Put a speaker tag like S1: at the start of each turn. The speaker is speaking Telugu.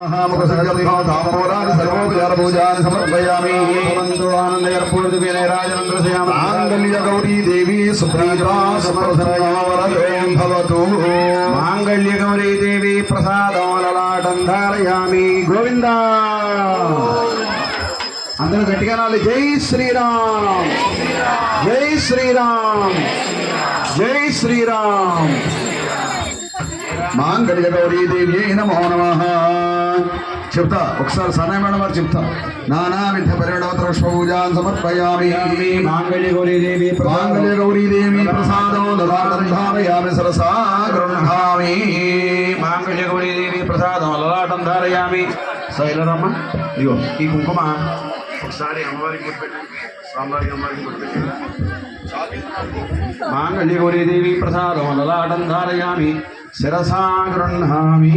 S1: ताम्बूलानि सर्वोपचारपूजानि समर्पयामि। माङ्गल्यगौरी देवी सुप्रीता सुप्रसन्नवरदो भवतु। माङ्गल्यगौरी देवी प्रसादं ललाटं धारयामि। गोविंद అందరూ గట్టిగా నాలి జై శ్రీరామ్ జై శ్రీరామ్ జై శ్రీరామ్ మాంగళ్య గౌరీ దేవి నమో నమః చెప్తా ఒకసారి సనాయ మేడం వారు చెప్తా నానావిధ పరిణవతర పూజాన్ సమర్పయామి మాంగళ్య గౌరీ దేవి ప్రసాదం లలాటం ధారయామి సరసా గృహామి మాంగళ్య గౌరీ దేవి ప్రసాదం లలాటం ధారయామి శైలరమ్మ ఇగో ఈ కుంకుమ ఒకసారి అమ్మవారికి గుర్తుపెట్టండి స్వామివారికి అమ్మవారికి గుర్తుపెట్టండి మాంగళ్య గౌరీ దేవి ప్రసాదం లలాటం ధారయామి శిరసా గృహామి